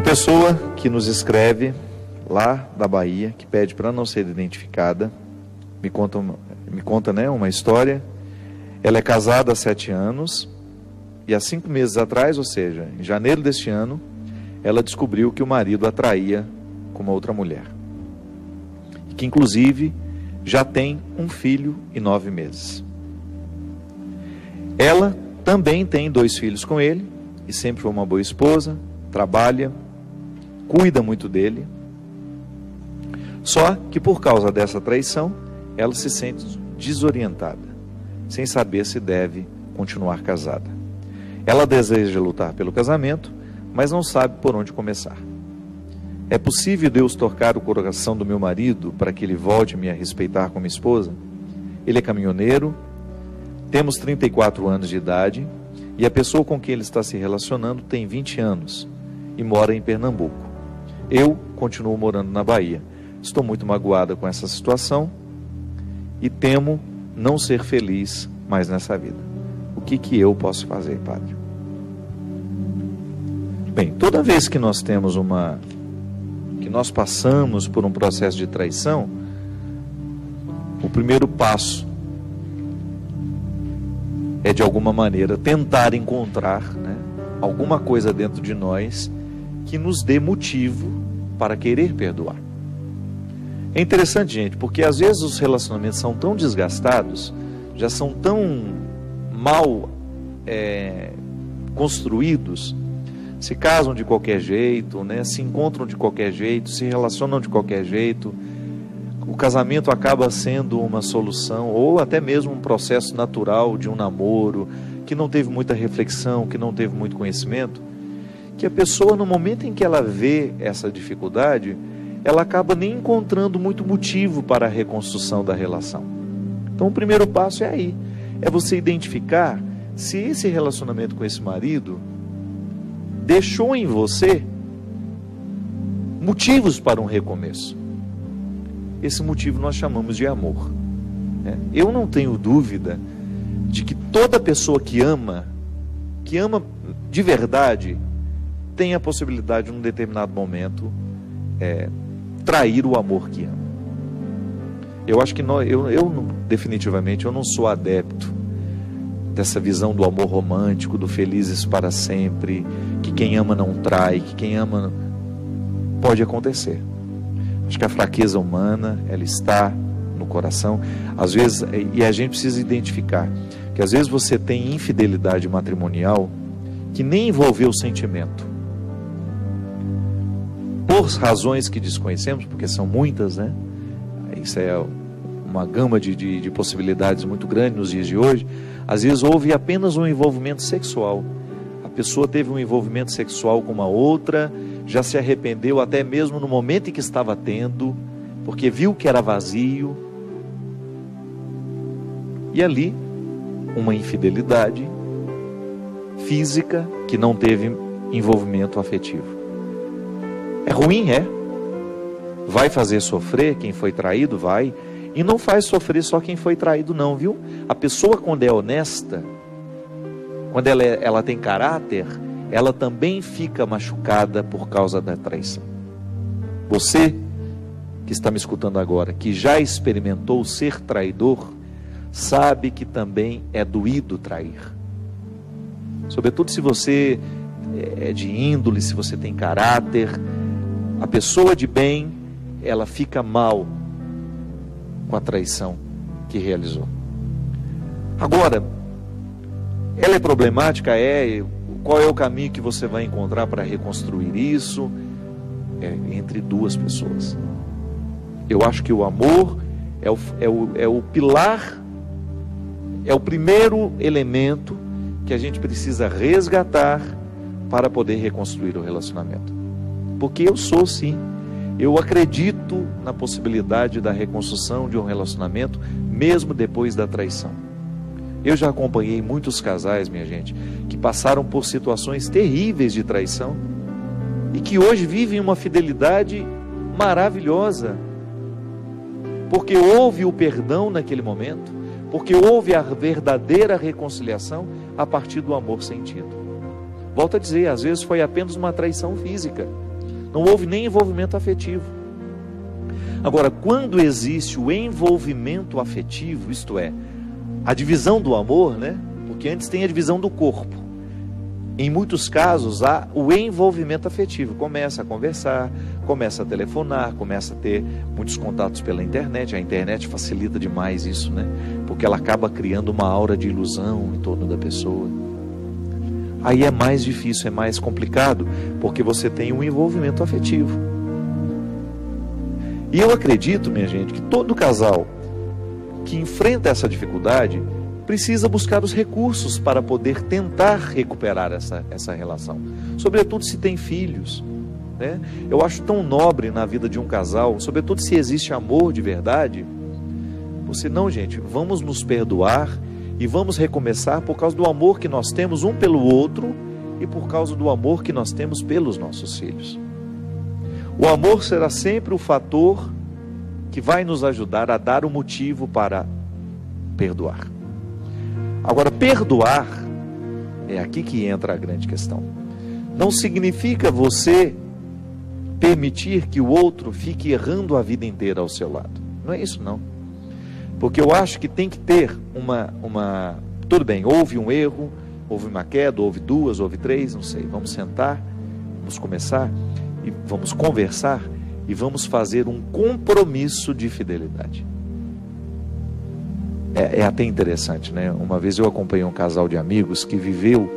pessoa que nos escreve lá da Bahia, que pede para não ser identificada, me conta, né, uma história. Ela é casada há 7 anos e há 5 meses atrás, ou seja, em janeiro deste ano, ela descobriu que o marido a traía com uma outra mulher. E que inclusive já tem um filho e 9 meses. Ela também tem 2 filhos com ele e sempre foi uma boa esposa, trabalha, cuida muito dele. Só que por causa dessa traição, ela se sente desorientada, sem saber se deve continuar casada. Ela deseja lutar pelo casamento, mas não sabe por onde começar. É possível Deus tocar o coração do meu marido para que ele volte a me respeitar como esposa? Ele é caminhoneiro, temos 34 anos de idade e a pessoa com quem ele está se relacionando tem 20 anos e mora em Pernambuco. Eu continuo morando na Bahia. Estou muito magoada com essa situação e temo não ser feliz mais nessa vida. O que eu posso fazer, padre? Bem, toda vez que nós temos que nós passamos por um processo de traição, o primeiro passo é, de alguma maneira, tentar encontrar, né, alguma coisa dentro de nós que nos dê motivo para querer perdoar. É interessante, gente, porque às vezes os relacionamentos são tão desgastados, já são tão mal construídos, se casam de qualquer jeito, né, se encontram de qualquer jeito, se relacionam de qualquer jeito. O casamento acaba sendo uma solução, ou até mesmo um processo natural de um namoro, que não teve muita reflexão, que não teve muito conhecimento, que a pessoa, no momento em que ela vê essa dificuldade, ela acaba nem encontrando muito motivo para a reconstrução da relação. Então o primeiro passo é aí, é você identificar se esse relacionamento com esse marido deixou em você motivos para um recomeço. Esse motivo nós chamamos de amor. Eu não tenho dúvida de que toda pessoa que ama de verdade, tem a possibilidade, num determinado momento, trair o amor que ama. Eu acho que definitivamente, eu não sou adepto dessa visão do amor romântico, do felizes para sempre, que quem ama não trai, que quem ama pode acontecer. Acho que a fraqueza humana, ela está no coração, às vezes, e a gente precisa identificar que às vezes você tem infidelidade matrimonial que nem envolveu o sentimento, por razões que desconhecemos, porque são muitas, né? Isso é uma gama de possibilidades muito grande nos dias de hoje. Às vezes houve apenas um envolvimento sexual. A pessoa teve um envolvimento sexual com uma outra, já se arrependeu até mesmo no momento em que estava tendo, porque viu que era vazio. E ali, uma infidelidade física que não teve envolvimento afetivo. É ruim, vai fazer sofrer quem foi traído, vai, e não faz sofrer só quem foi traído não, viu? A pessoa, quando é honesta, quando ela tem caráter, ela também fica machucada por causa da traição. Você que está me escutando agora, que já experimentou ser traidor, sabe que também é doído trair. Sobretudo se você é de índole, se você tem caráter, a pessoa de bem, ela fica mal com a traição que realizou. Agora, ela é problemática? Qual é o caminho que você vai encontrar para reconstruir isso? Entre 2 pessoas. Eu acho que o amor é o pilar, é o primeiro elemento que a gente precisa resgatar para poder reconstruir o relacionamento. Porque eu acredito na possibilidade da reconstrução de um relacionamento, mesmo depois da traição. Eu já acompanhei muitos casais, minha gente, que passaram por situações terríveis de traição e que hoje vivem uma fidelidade maravilhosa, porque houve o perdão naquele momento, porque houve a verdadeira reconciliação a partir do amor sentido. Volto a dizer, às vezes foi apenas uma traição física, Não houve nem envolvimento afetivo. Agora, quando existe o envolvimento afetivo, isto é, a divisão do amor, né? Porque antes tem a divisão do corpo. Em muitos casos há o envolvimento afetivo. Começa a conversar, começa a telefonar, começa a ter muitos contatos pela internet. A internet facilita demais isso, né? Porque ela acaba criando uma aura de ilusão em torno da pessoa. Aí é mais difícil, é mais complicado, porque você tem um envolvimento afetivo. E eu acredito, minha gente, que todo casal que enfrenta essa dificuldade precisa buscar os recursos para poder tentar recuperar essa relação. Sobretudo se tem filhos, né? Eu acho tão nobre na vida de um casal, sobretudo se existe amor de verdade. Você não, gente, vamos nos perdoar e vamos recomeçar por causa do amor que nós temos um pelo outro e por causa do amor que nós temos pelos nossos filhos. O amor será sempre o fator que vai nos ajudar a dar o motivo para perdoar. Agora, perdoar, é aqui que entra a grande questão. Não significa você permitir que o outro fique errando a vida inteira ao seu lado. Não é isso, não. Porque eu acho que tem que ter tudo bem, houve um erro, houve uma queda, houve duas, houve três, não sei. Vamos sentar, vamos começar e vamos conversar e vamos fazer um compromisso de fidelidade. É até interessante, né? Uma vez eu acompanhei um casal de amigos que viveu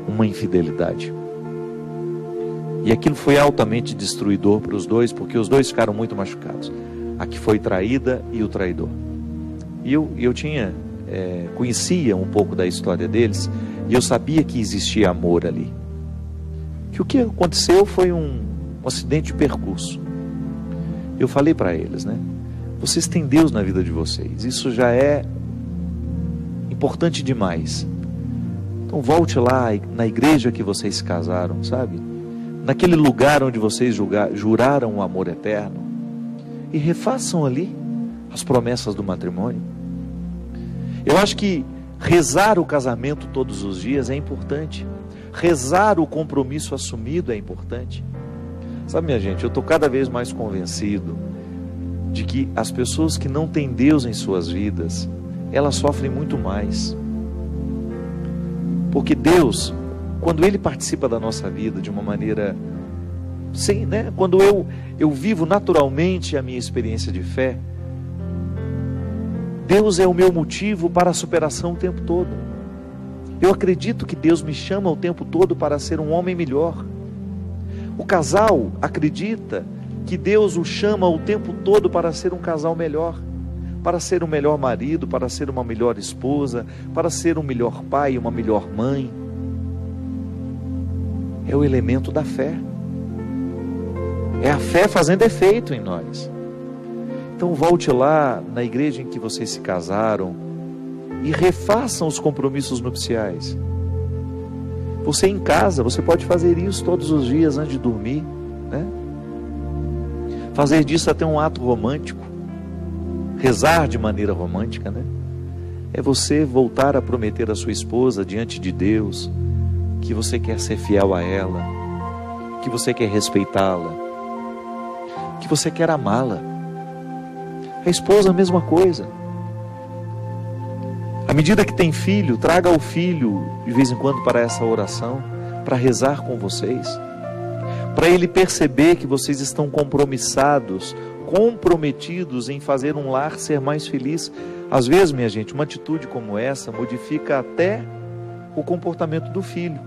uma infidelidade. E aquilo foi altamente destruidor para os dois, porque os dois ficaram muito machucados. A que foi traída e o traidor. E eu conhecia um pouco da história deles, e eu sabia que existia amor ali. Que o que aconteceu foi um acidente de percurso. Eu falei para eles, né? Vocês têm Deus na vida de vocês, isso já é importante demais. Então volte lá na igreja que vocês se casaram, sabe? Naquele lugar onde vocês juraram o amor eterno, e refaçam ali as promessas do matrimônio. Eu acho que rezar o casamento todos os dias é importante. Rezar o compromisso assumido é importante. Sabe, minha gente, eu estou cada vez mais convencido de que as pessoas que não têm Deus em suas vidas, elas sofrem muito mais. Porque Deus, quando Ele participa da nossa vida de uma maneira, sim, né? Quando eu vivo naturalmente a minha experiência de fé, Deus é o meu motivo para a superação o tempo todo. Eu acredito que Deus me chama o tempo todo para ser um homem melhor. O casal acredita que Deus o chama o tempo todo para ser um casal melhor, para ser um melhor marido, para ser uma melhor esposa, para ser um melhor pai, uma melhor mãe. É o elemento da fé. É a fé fazendo efeito em nós. Então volte lá na igreja em que vocês se casaram e refaçam os compromissos nupciais. Você em casa, você pode fazer isso todos os dias antes de dormir, né? Fazer disso até um ato romântico. Rezar de maneira romântica, né? É você voltar a prometer à sua esposa diante de Deus que você quer ser fiel a ela, que você quer respeitá-la, que você quer amá-la. A esposa a mesma coisa. À medida que tem filho, traga o filho de vez em quando para essa oração, para rezar com vocês, para ele perceber que vocês estão comprometidos em fazer um lar ser mais feliz. Às vezes, minha gente, uma atitude como essa modifica até o comportamento do filho.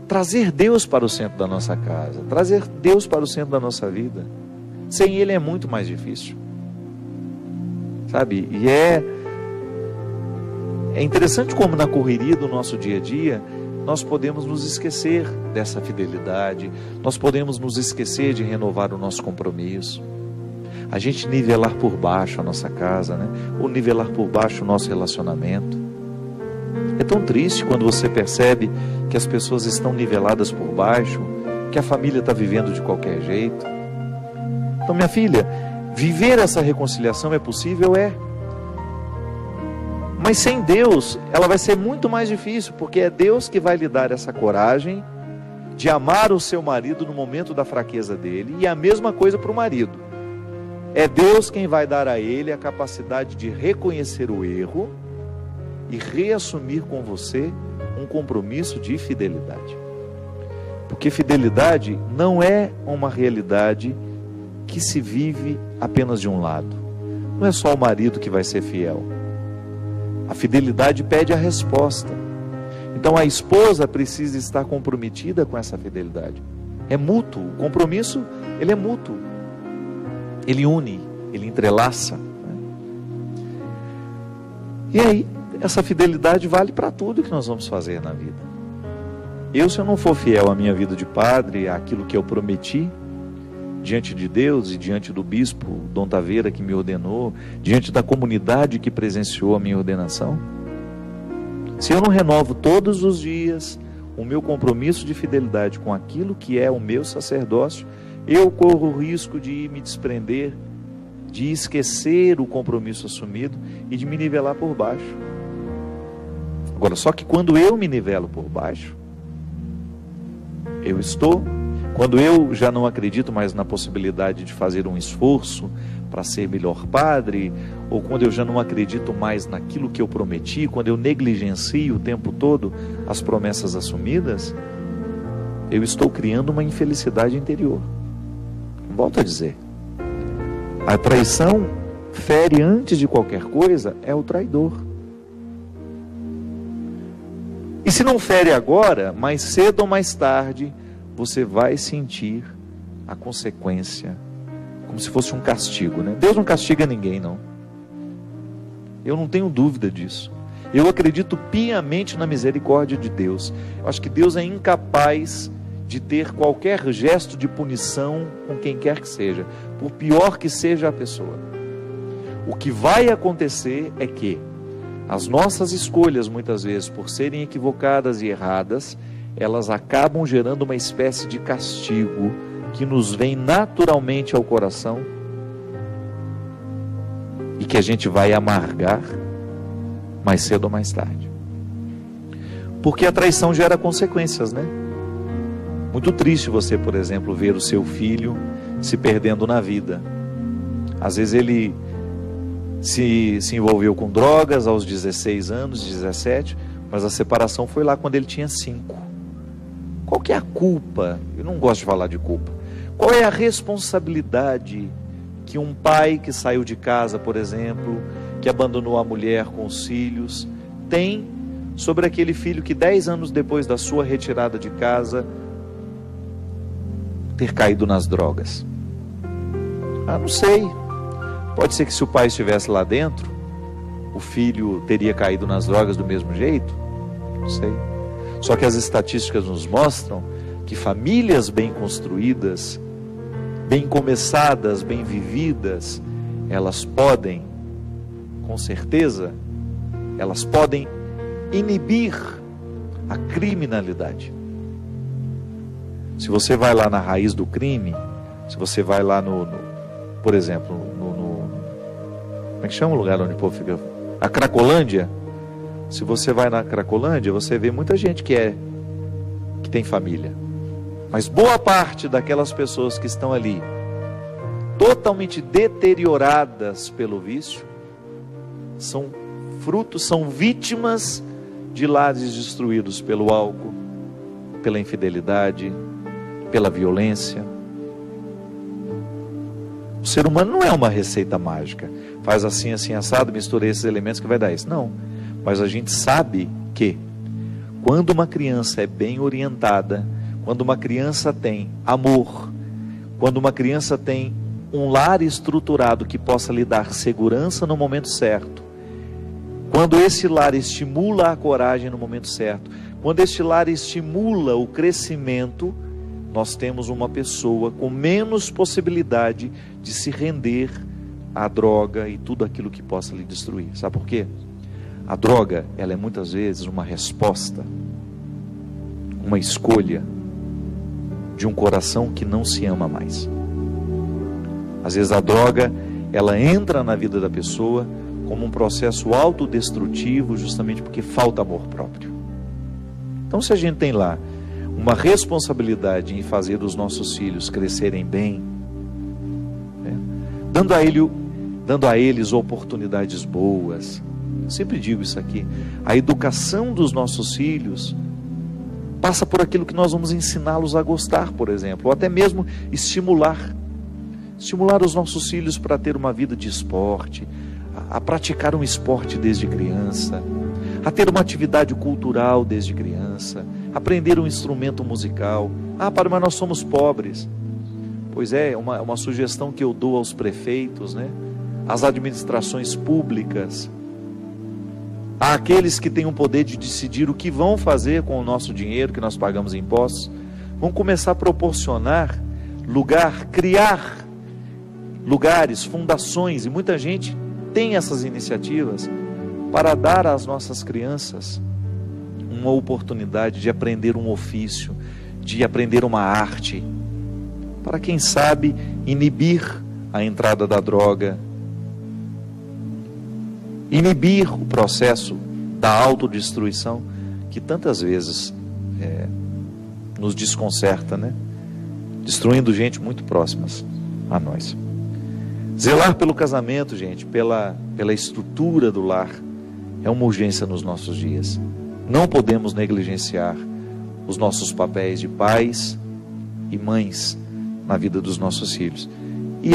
Trazer Deus para o centro da nossa casa, trazer Deus para o centro da nossa vida, sem Ele é muito mais difícil, sabe? E é interessante como na correria do nosso dia a dia, nós podemos nos esquecer dessa fidelidade, nós podemos nos esquecer de renovar o nosso compromisso, a gente nivelar por baixo a nossa casa, né? Ou nivelar por baixo o nosso relacionamento. É tão triste quando você percebe que as pessoas estão niveladas por baixo, que a família está vivendo de qualquer jeito. Então, minha filha, viver essa reconciliação é possível? É. Mas sem Deus, ela vai ser muito mais difícil, porque é Deus que vai lhe dar essa coragem de amar o seu marido no momento da fraqueza dele, e a mesma coisa para o marido. É Deus quem vai dar a ele a capacidade de reconhecer o erro e reassumir com você um compromisso de fidelidade. Porque fidelidade não é uma realidade que se vive apenas de um lado. Não é só o marido que vai ser fiel. A fidelidade pede a resposta. Então a esposa precisa estar comprometida com essa fidelidade. É mútuo. O compromisso, ele é mútuo. Ele une, ele entrelaça. E aí, essa fidelidade vale para tudo que nós vamos fazer na vida. Se eu não for fiel à minha vida de padre, àquilo que eu prometi, diante de Deus e diante do bispo Dom Taveira que me ordenou, diante da comunidade que presenciou a minha ordenação, se eu não renovo todos os dias o meu compromisso de fidelidade com aquilo que é o meu sacerdócio, eu corro o risco de me desprender, de esquecer o compromisso assumido e de me nivelar por baixo. Agora, só que quando eu me nivelo por baixo, quando eu já não acredito mais na possibilidade de fazer um esforço para ser melhor padre, ou quando eu já não acredito mais naquilo que eu prometi, quando eu negligencio o tempo todo as promessas assumidas, eu estou criando uma infelicidade interior. Volto a dizer, a traição fere antes de qualquer coisa, é o traidor. E se não fere agora, mais cedo ou mais tarde, você vai sentir a consequência, como se fosse um castigo, né? Deus não castiga ninguém, não. Eu não tenho dúvida disso. Eu acredito piamente na misericórdia de Deus. Eu acho que Deus é incapaz de ter qualquer gesto de punição com quem quer que seja, por pior que seja a pessoa. O que vai acontecer é que as nossas escolhas, muitas vezes, por serem equivocadas e erradas, elas acabam gerando uma espécie de castigo que nos vem naturalmente ao coração e que a gente vai amargar mais cedo ou mais tarde. Porque a traição gera consequências, né? Muito triste você, por exemplo, ver o seu filho se perdendo na vida. Às vezes ele se envolveu com drogas aos 16 anos, 17, mas a separação foi lá quando ele tinha 5. Qual que é a culpa? Eu não gosto de falar de culpa. Qual é a responsabilidade que um pai que saiu de casa, por exemplo, que abandonou a mulher com os filhos, tem sobre aquele filho que 10 anos depois da sua retirada de casa, ter caído nas drogas? Não sei. Pode ser que se o pai estivesse lá dentro, o filho teria caído nas drogas do mesmo jeito? Não sei. Só que as estatísticas nos mostram que famílias bem construídas, bem começadas, bem vividas, elas podem, com certeza, elas podem inibir a criminalidade. Se você vai lá na raiz do crime, se você vai lá por exemplo, como é que chama o lugar onde o povo fica? A Cracolândia. Se você vai na Cracolândia, você vê muita gente que tem família. Mas boa parte daquelas pessoas que estão ali, totalmente deterioradas pelo vício, são vítimas de lares destruídos pelo álcool, pela infidelidade, pela violência. O ser humano não é uma receita mágica. Faz assim, assim, assado, mistura esses elementos que vai dar isso. Não. Mas a gente sabe que quando uma criança é bem orientada, quando uma criança tem amor, quando uma criança tem um lar estruturado que possa lhe dar segurança no momento certo, quando esse lar estimula a coragem no momento certo, quando este lar estimula o crescimento, nós temos uma pessoa com menos possibilidade de se render à droga e tudo aquilo que possa lhe destruir. Sabe por quê? A droga, ela é muitas vezes uma resposta, uma escolha de um coração que não se ama mais. Às vezes a droga, ela entra na vida da pessoa como um processo autodestrutivo, justamente porque falta amor próprio. Então, se a gente tem lá uma responsabilidade em fazer os nossos filhos crescerem bem, né? Dando a eles oportunidades boas. Eu sempre digo isso aqui: a educação dos nossos filhos passa por aquilo que nós vamos ensiná-los a gostar, por exemplo, ou até mesmo estimular os nossos filhos para ter uma vida de esporte, a praticar um esporte desde criança, a ter uma atividade cultural desde criança, aprender um instrumento musical. Padre, mas nós somos pobres. Pois é, uma sugestão que eu dou aos prefeitos, né? Às administrações públicas, àqueles que têm o poder de decidir o que vão fazer com o nosso dinheiro que nós pagamos impostos, vão começar a proporcionar criar lugares, fundações, e muita gente tem essas iniciativas para dar às nossas crianças uma oportunidade de aprender um ofício, de aprender uma arte, para quem sabe inibir a entrada da droga, inibir o processo da autodestruição que tantas vezes nos desconcerta, né? Destruindo gente muito próximas a nós. Zelar pelo casamento, gente, pela estrutura do lar, é uma urgência nos nossos dias. Não podemos negligenciar os nossos papéis de pais e mães na vida dos nossos filhos. E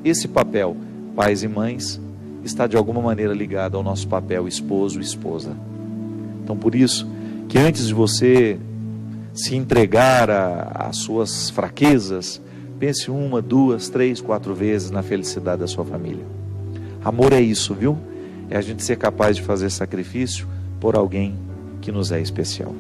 esse papel, pais e mães, está de alguma maneira ligado ao nosso papel esposo e esposa. Então, por isso, que antes de você se entregar às suas fraquezas, pense 1, 2, 3, 4 vezes na felicidade da sua família. Amor é isso, viu? É a gente ser capaz de fazer sacrifício por alguém que nos é especial.